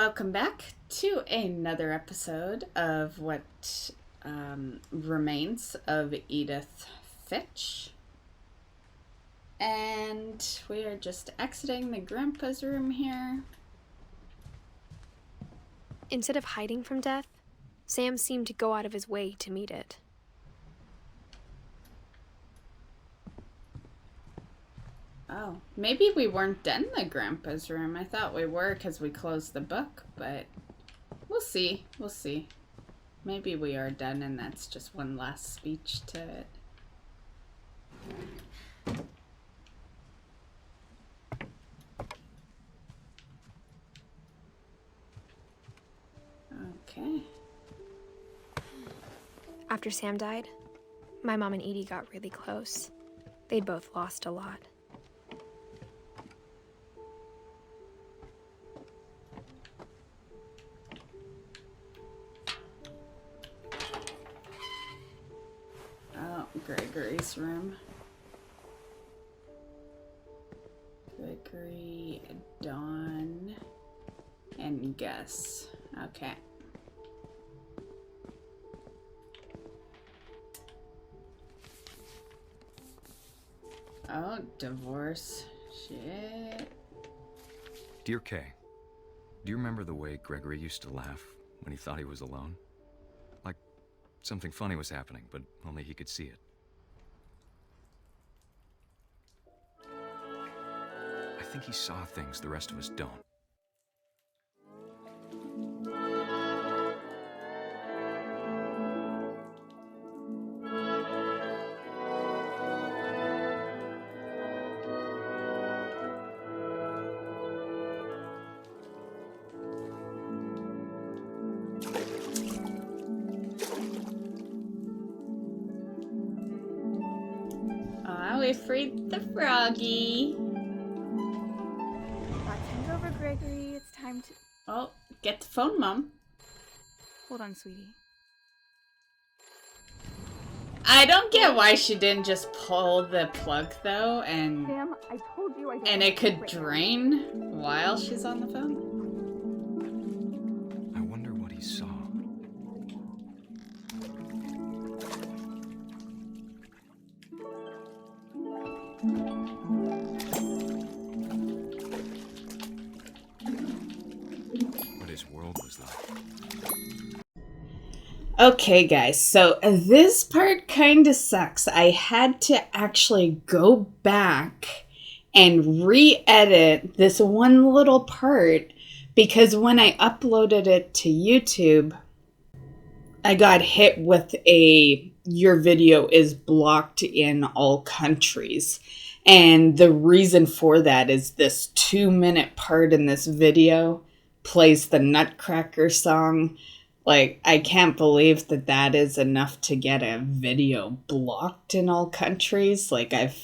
Welcome back to another episode of what remains of Edith Finch. And we are just exiting the grandpa's room here. Instead of hiding from death, Sam seemed to go out of his way to meet it. Oh, maybe we weren't done in the grandpa's room. I thought we were because we closed the book, but we'll see. We'll see. Maybe we are done and that's just one last speech to it. Okay. After Sam died, my mom and Edie got really close. They'd both lost a lot. Oh, Gregory's room. Gregory, Dawn, and Gus. Okay. Oh, divorce. Shit. Dear Kay, do you remember the way Gregory used to laugh when he thought he was alone? Like something funny was happening, but only he could see it. I think he saw things the rest of us don't. Oh, we freed the froggy. Time's over, Gregory. It's time to... Oh, get the phone, Mom. Hold on, sweetie. I don't get why she didn't just pull the plug, though, and Sam, I told you I don't... it could drain while she's on the phone. I wonder what he saw. What his world was like. Okay, guys, so this part kind of sucks. I had to actually go back and re-edit this one little part because when I uploaded it to YouTube, I got hit with your video is blocked in all countries. And the reason for that is this 2-minute part in this video plays the Nutcracker song. Like, I can't believe that is enough to get a video blocked in all countries. Like, I've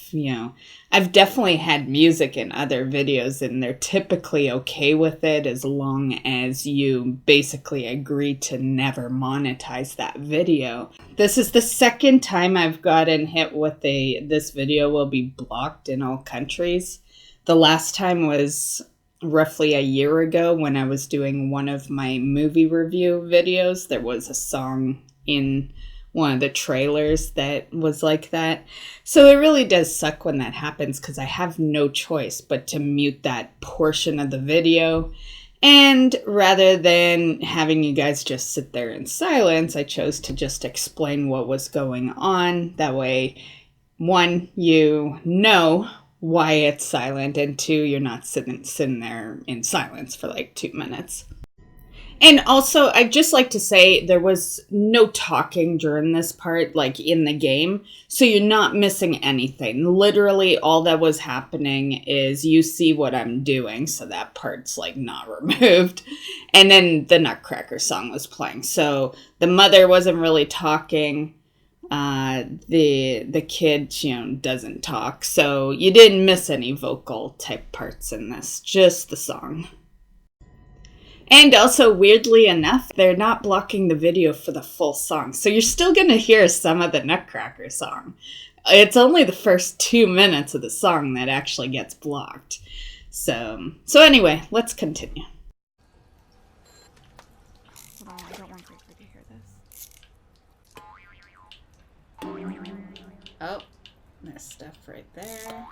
definitely had music in other videos and they're typically okay with it as long as you basically agree to never monetize that video. This is the second time I've gotten hit with this video will be blocked in all countries. The last time was roughly a year ago when I was doing one of my movie review videos. There was a song in one of the trailers that was like that. So it really does suck when that happens because I have no choice but to mute that portion of the video. And rather than having you guys just sit there in silence, I chose to just explain what was going on. That way, one, you know why it's silent, and two, you're not sitting there in silence for like 2 minutes. And also, I'd just like to say there was no talking during this part, like in the game, so you're not missing anything. Literally, all that was happening is you see what I'm doing, so that part's like not removed. And then the Nutcracker song was playing, so the mother wasn't really talking. The kid, doesn't talk, so you didn't miss any vocal type parts in this, just the song. And also, weirdly enough, they're not blocking the video for the full song, so you're still gonna hear some of the Nutcracker song. It's only the first 2 minutes of the song that actually gets blocked. So anyway, let's continue. Hold on, I don't want Gregory to hear this. Oh, there's stuff right there.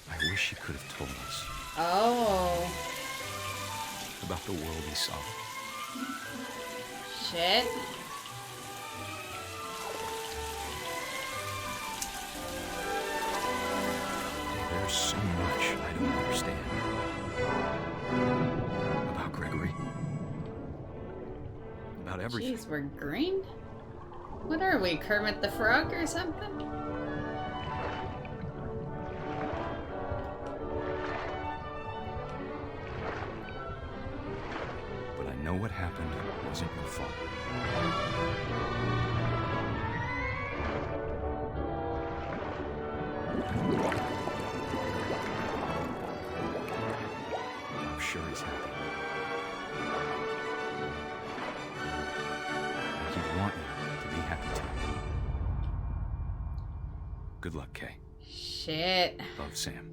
I wish she could have told us Oh, about the world he saw. shit. There's so much I don't understand about Gregory. About everything. Jeez, we're green? What are we, Kermit the Frog or something? But I know what happened wasn't your fault. I'm sure he's happy. He'd want you to be happy too. Good luck, Kay. Shit. Love, Sam.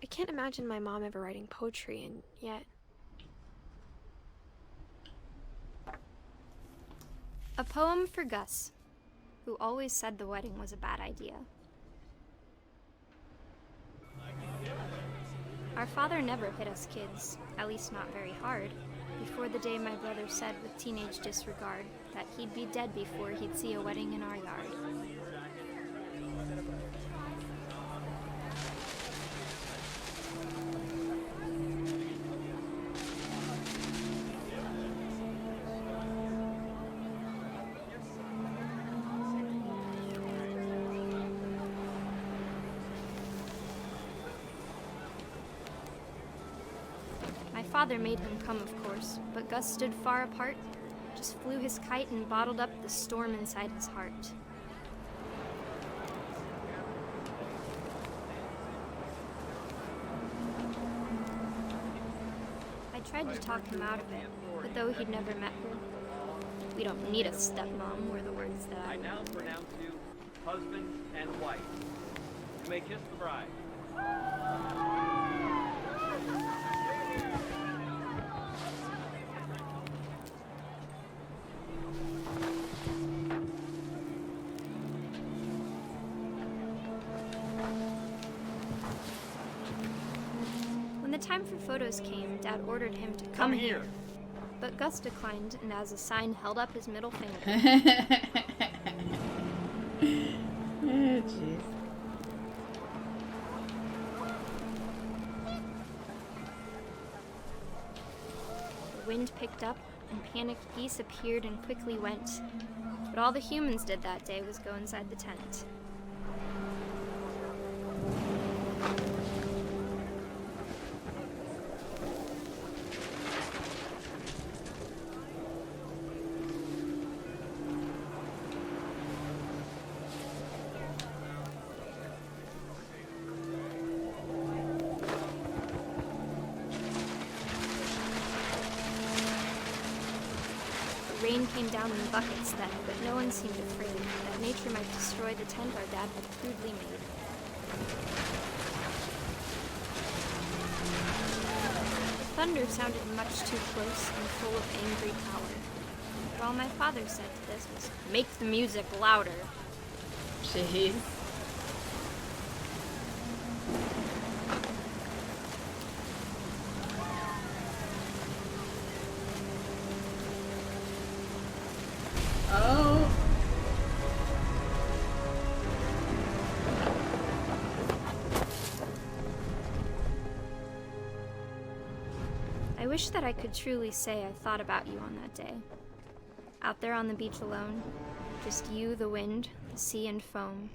I can't imagine my mom ever writing poetry, and yet... A poem for Gus, who always said the wedding was a bad idea. Our father never hit us kids, at least not very hard, before the day my brother said with teenage disregard that he'd be dead before he'd see a wedding in our yard. My father made him come, of course, but Gus stood far apart, just flew his kite and bottled up the storm inside his heart. I tried to talk him out of it, but though he'd never met her, we don't need a stepmom were the words that I now pronounce you husband and wife. You may kiss the bride. When the time for photos came, Dad ordered him to come here. But Gus declined, and as a sign held up his middle finger. Oh, jeez. The wind picked up, and panicked geese appeared and quickly went. But all the humans did that day was go inside the tent. Rain came down in buckets then, but no one seemed afraid that nature might destroy the tent our dad had crudely made. The thunder sounded much too close and full of angry power. But all my father said to this was, "Make the music louder." Jeez. Oh. I wish that I could truly say I thought about you on that day. Out there on the beach alone, just you, the wind, the sea, and foam.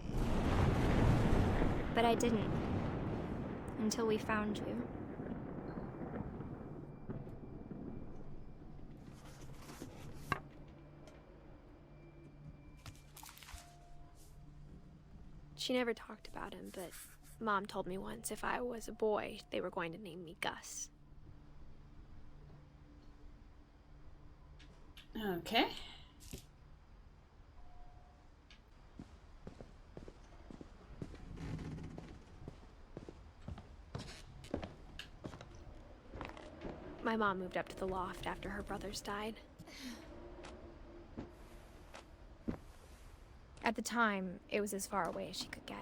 But I didn't, until we found you. She never talked about him, but Mom told me once if I was a boy, they were going to name me Gus. Okay. My mom moved up to the loft after her brothers died. At the time, it was as far away as she could get.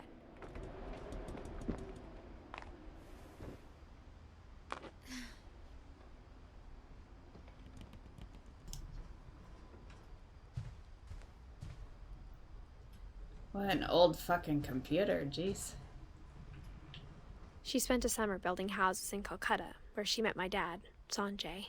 What an old fucking computer, jeez. She spent a summer building houses in Calcutta, where she met my dad, Sanjay.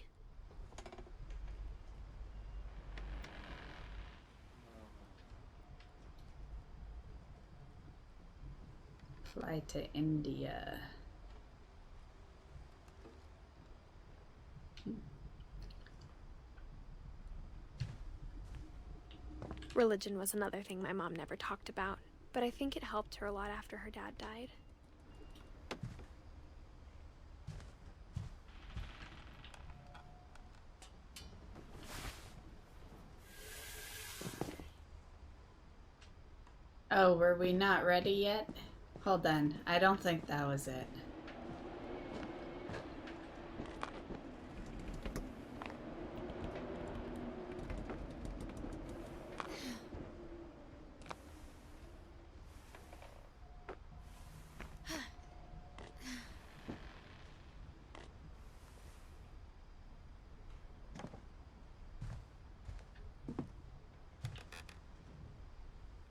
Fly to India. Religion was another thing my mom never talked about, but I think it helped her a lot after her dad died. Oh, were we not ready yet? Hold on, I don't think that was it.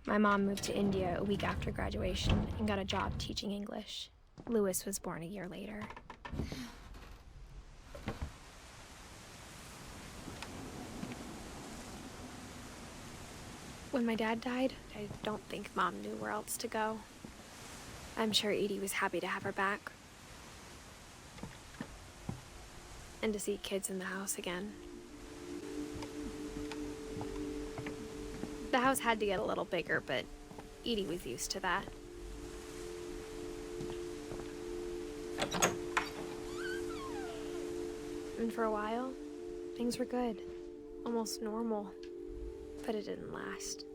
My mom moved to India a week after graduation and got a job teaching English. Louis was born a year later. When my dad died, I don't think Mom knew where else to go. I'm sure Edie was happy to have her back. And to see kids in the house again. The house had to get a little bigger, but Edie was used to that. And for a while, things were good. Almost normal. But it didn't last.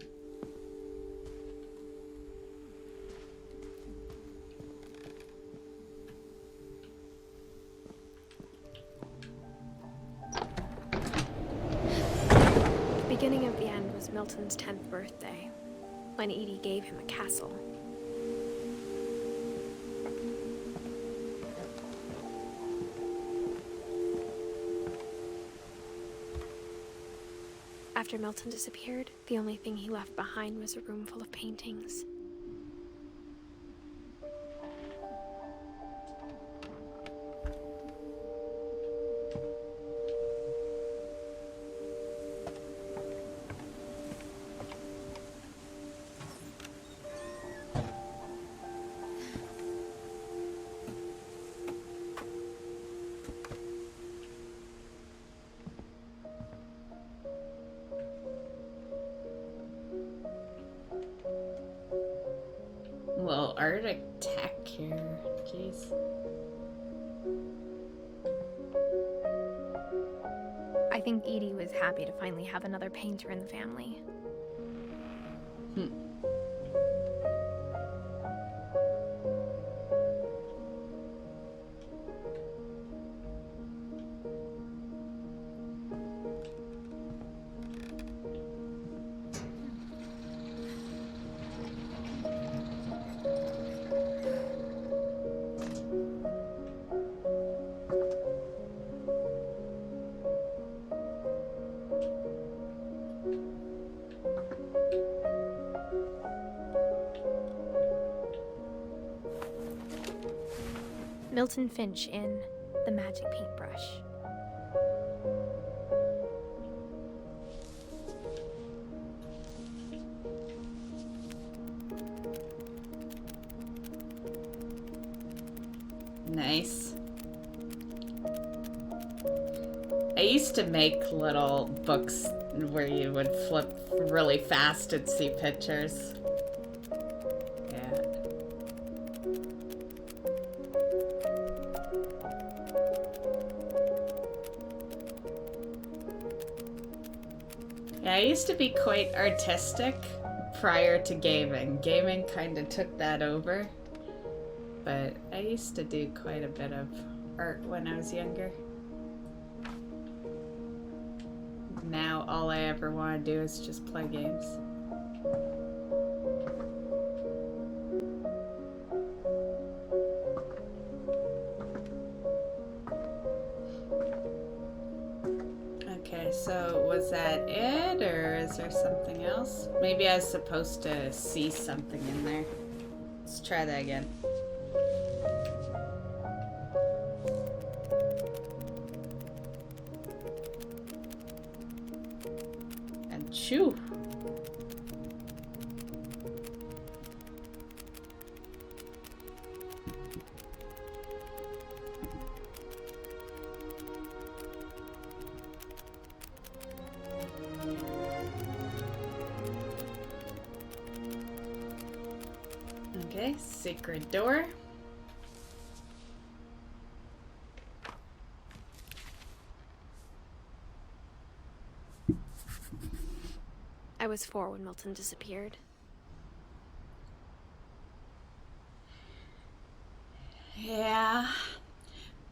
The beginning of the end was Milton's 10th birthday, when Edie gave him a castle. After Milton disappeared, the only thing he left behind was a room full of paintings. Little art attack here. Jeez. I think Edie was happy to finally have another painter in the family. Milton Finch in The Magic Paintbrush. Nice. I used to make little books where you would flip really fast and see pictures. Yeah. Yeah, I used to be quite artistic prior to gaming. Gaming kind of took that over. But I used to do quite a bit of art when I was younger. Now all I ever want to do is just play games. Okay, so was that it, or is there something else? Maybe I was supposed to see something in there. Let's try that again. And shoo! Okay, secret door. I was 4 when Milton disappeared. Yeah,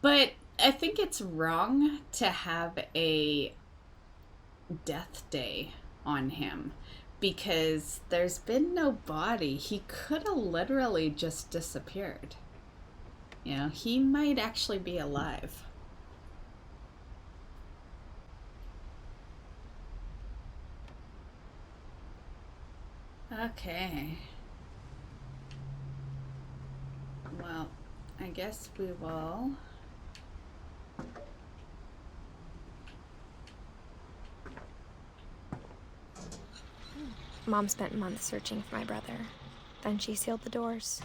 but I think it's wrong to have a death day on him because there's been no body. He could have literally just disappeared. You know, he might actually be alive. Okay. Well, I guess we will. Mom spent months searching for my brother. Then she sealed the doors.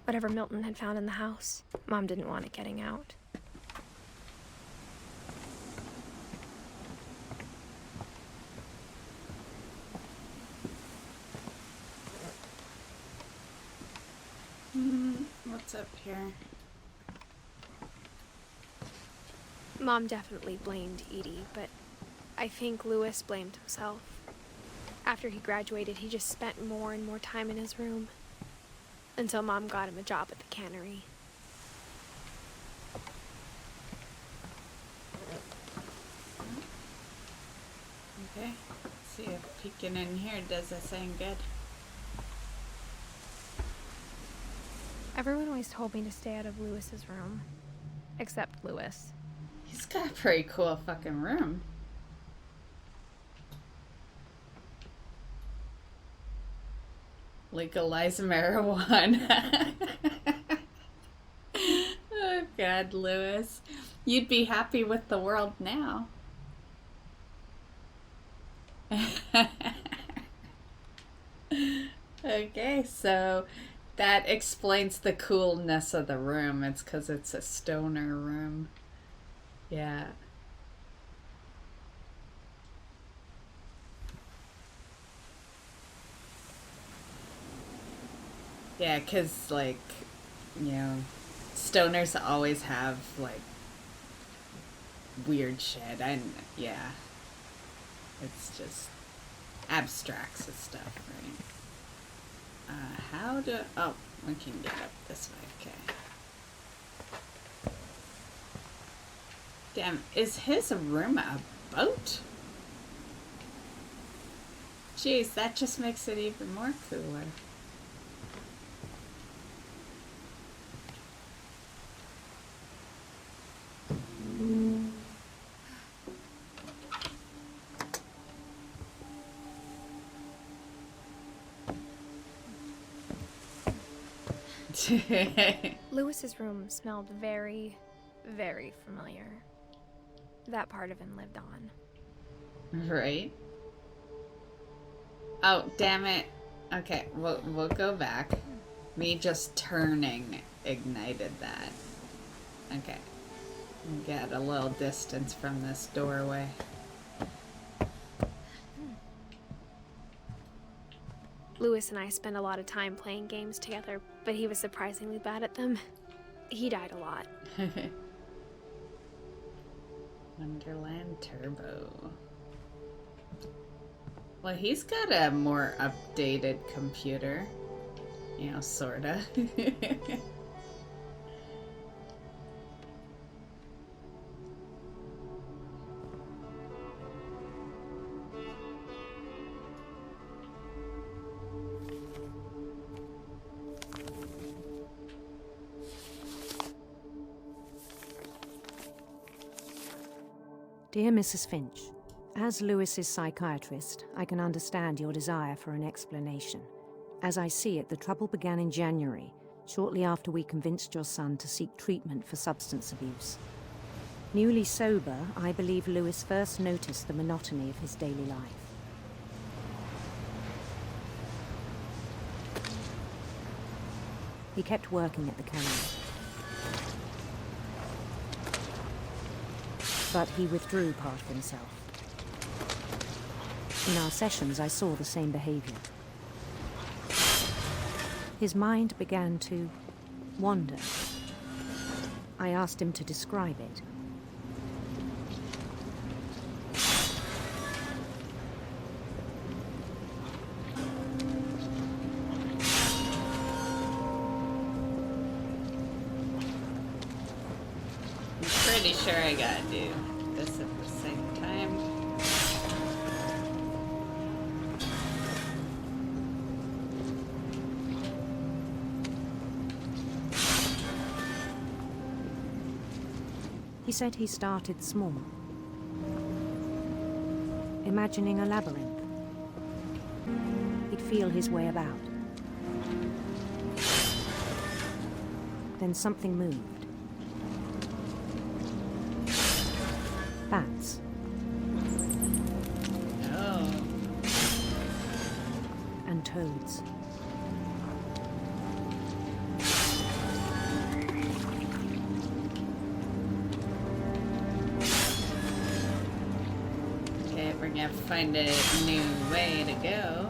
Whatever Milton had found in the house, Mom didn't want it getting out. What's up here? Mom definitely blamed Edie, but I think Lewis blamed himself. After he graduated, he just spent more and more time in his room. Until Mom got him a job at the cannery. Okay, let's see if peeking in here does us any good. Everyone always told me to stay out of Lewis's room. Except Lewis. He's got a pretty cool fucking room. Legalize marijuana. Oh God, Lewis. You'd be happy with the world now. Okay, so that explains the coolness of the room. It's because it's a stoner room. Yeah. Yeah, because, like, you know, stoners always have, like, weird shit. And, yeah. It's just abstracts of stuff, right? How do... Oh, we can get up this way. Okay. Damn, is his room a boat? Jeez, that just makes it even more cooler. Lewis's room smelled very, very familiar. That part of him lived on. Right? Oh, damn it. Okay, we'll go back. Me just turning ignited that. Okay. Get a little distance from this doorway. Lewis and I spent a lot of time playing games together, but he was surprisingly bad at them. He died a lot. Wonderland Turbo. Well, he's got a more updated computer. You know, sorta. Dear Mrs. Finch, as Lewis's psychiatrist, I can understand your desire for an explanation. As I see it, the trouble began in January, shortly after we convinced your son to seek treatment for substance abuse. Newly sober, I believe Lewis first noticed the monotony of his daily life. He kept working at the cannery. But he withdrew part of himself. In our sessions, I saw the same behavior. His mind began to wander. I asked him to describe it. Pretty sure I gotta do this at the same time. He said he started small, imagining a labyrinth. He'd feel his way about. Then something moved. Bats. Oh. And toads. Okay, we're gonna find a new way to go.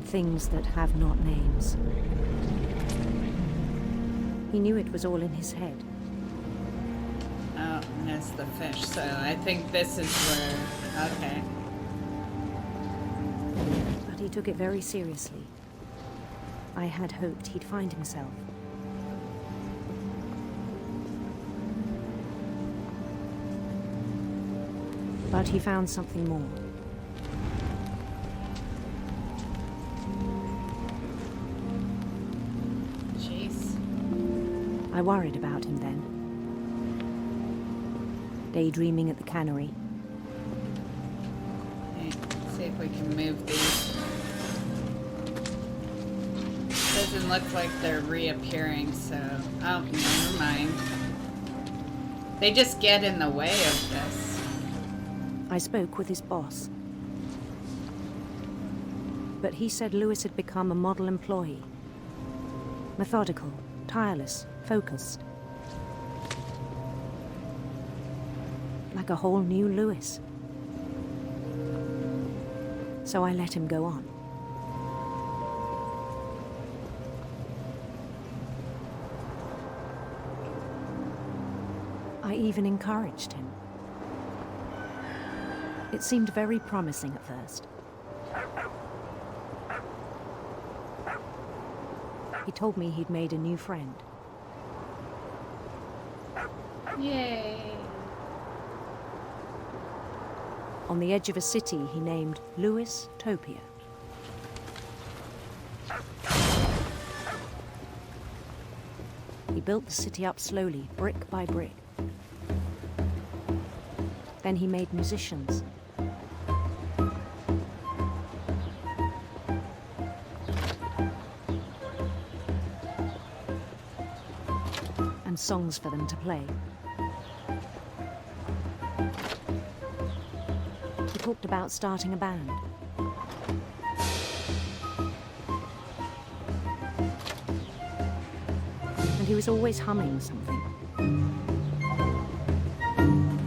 Things that have not names. He knew it was all in his head. Oh, there's the fish. So I think this is where... Okay. But he took it very seriously. I had hoped he'd find himself. But he found something more. I worried about him then. Daydreaming at the cannery. Okay, let's see if we can move these. Doesn't look like they're reappearing, so... Oh, never mind. They just get in the way of this. I spoke with his boss. But he said Lewis had become a model employee. Methodical, tireless, focused. Like a whole new Lewis. So I let him go on. I even encouraged him. It seemed very promising at first. He told me he'd made a new friend. Yay! On the edge of a city he named Lewis Topia. He built the city up slowly, brick by brick. Then he made musicians. And songs for them to play. talked about starting a band. And he was always humming something.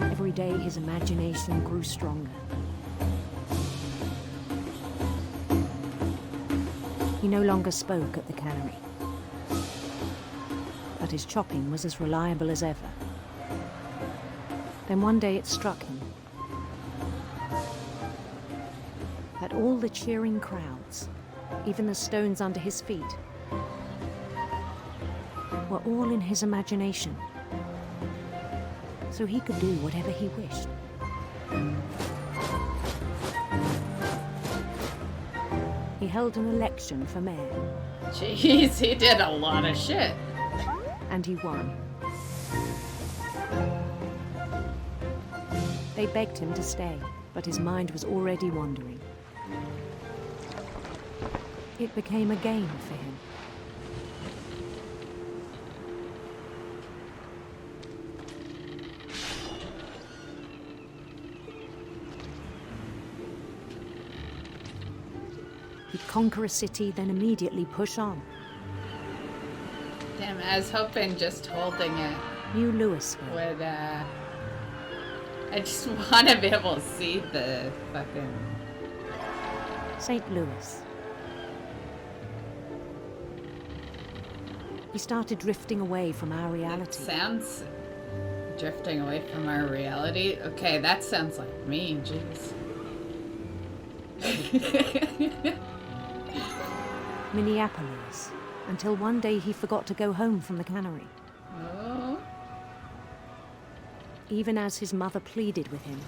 Every day his imagination grew stronger. He no longer spoke at the cannery, but his chopping was as reliable as ever. Then one day it struck him that all the cheering crowds, even the stones under his feet, were all in his imagination, so he could do whatever he wished. He held an election for mayor. Jeez, he did a lot of shit. And he won. They begged him to stay, but his mind was already wandering. It became a game for him. He'd conquer a city, then immediately push on. Damn, I was hoping just holding it New Louisville. would, I just want to be able to see the fucking... St. Louis. He started drifting away from our It reality. sounds... drifting away from our reality? Okay, that sounds like me, jeez. Minneapolis, until one day he forgot to go home from the cannery. Oh. Even as his mother pleaded with him,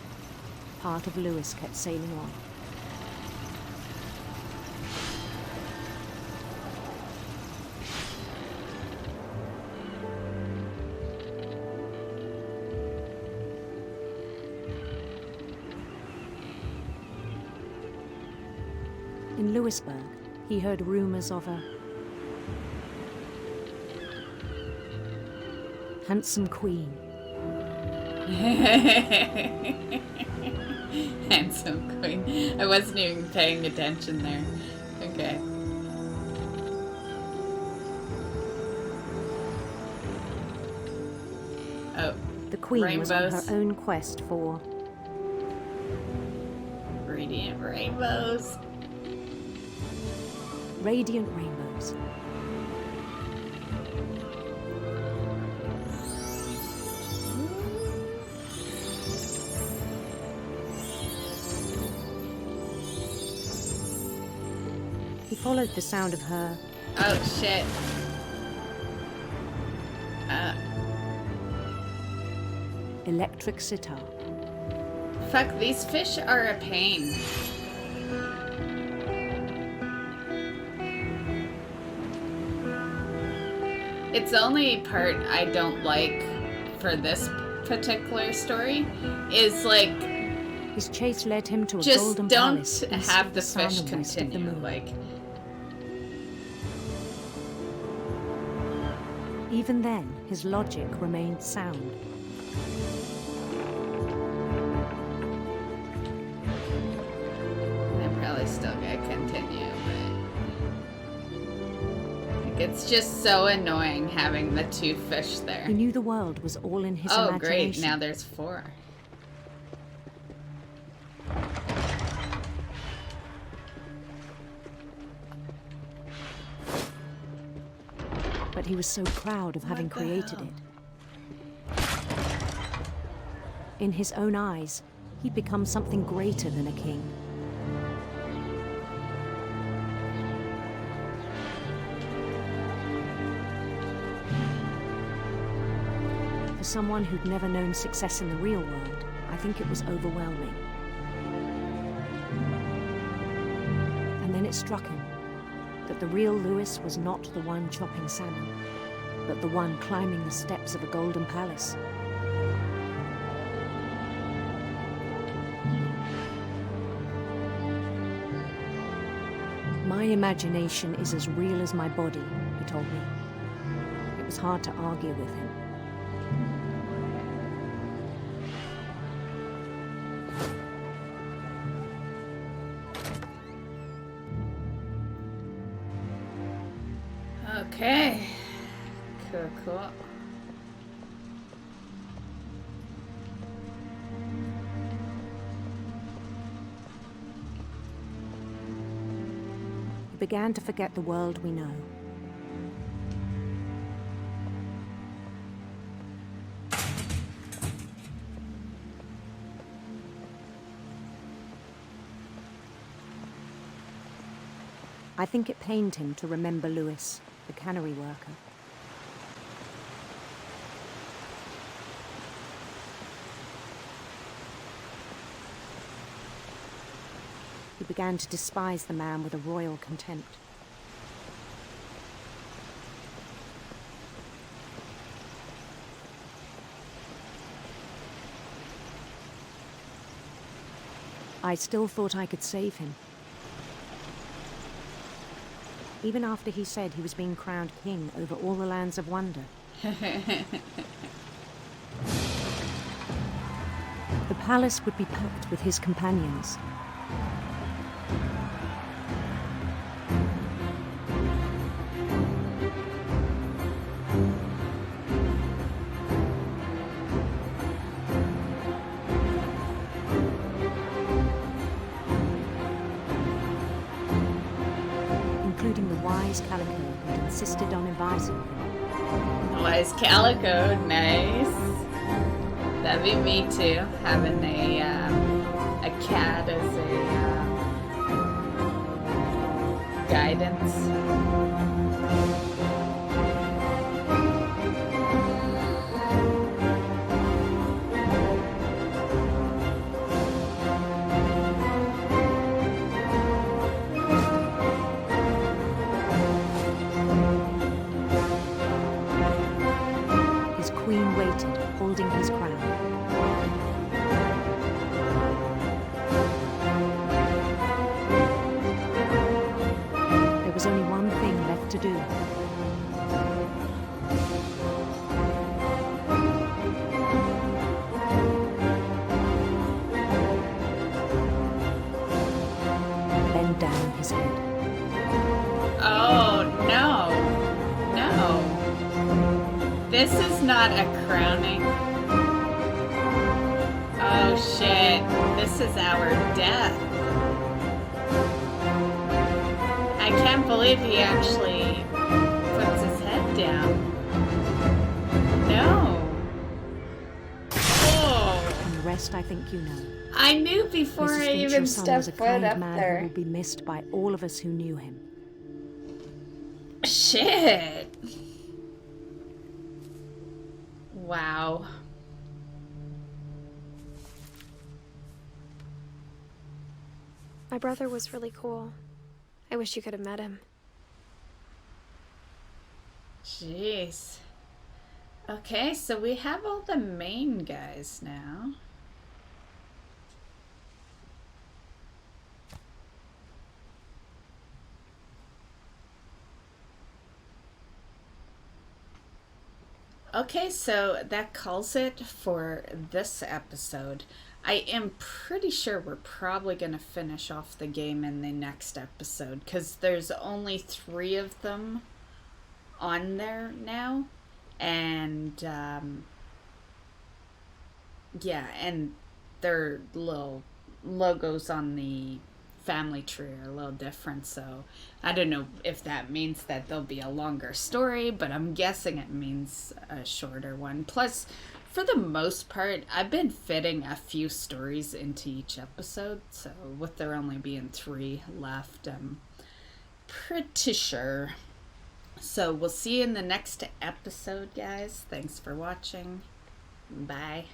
part of Louis kept sailing on. In Louisburg, he heard rumors of a handsome queen. Handsome queen. I wasn't even paying attention there. Okay. Oh. The queen was on Rainbows. her own quest for Radiant rainbows. radiant rainbows. He followed the sound of her Oh shit. electric sitar. Fuck, these fish are a pain. It's the only part I don't like for this particular story is like, His chase led him to a just golden don't palace east have of the sun fish and west of the continue. moon. Like, Even then, his logic remained sound. I'm probably still gonna continue, but like, it's just so annoying having the two fish there. He knew the world was all in his Oh, imagination. great! Now there's 4. But he was so proud of having What the created hell? it. In his own eyes, he'd become something greater than a king. For someone who'd never known success in the real world, I think it was overwhelming. And then it struck him that the real Louis was not the one chopping salmon, but the one climbing the steps of a golden palace. My imagination is as real as my body, he told me. It was hard to argue with him. Okay. Cool, cool. We began to forget the world we know. I think it pained him to remember Lewis, the cannery worker. He began to despise the man with a royal contempt. I still thought I could save him. Even after he said he was being crowned king over all the lands of wonder. The palace would be packed with his companions. Including the wise Calico who insisted on advising him. Wise Calico, nice. That'd be me too, having a cat as a guidance. His queen waited, holding his crown. There was only one thing left to do. Bend down his head. Oh, no. No. This is not a crowning. Oh, shit. This is our death. I can't believe he actually puts his head down. No. Oh. And the rest I think you know. I knew before Mrs. I Finch, even your son was a stepped foot kind up man there. who will be missed by all of us who knew him. Shit. Wow. My brother was really cool. I wish you could have met him. Jeez. Okay, so we have all the main guys now. Okay, so that calls it for this episode. I am pretty sure we're probably going to finish off the game in the next episode because there's only 3 of them on there now. And, yeah, and their little logos on the family tree are a little different, so I don't know if that means that there'll be a longer story, but I'm guessing it means a shorter one. Plus, for the most part, I've been fitting a few stories into each episode, so with there only being 3 left, I'm pretty sure. So we'll see you in the next episode, guys. Thanks for watching. Bye.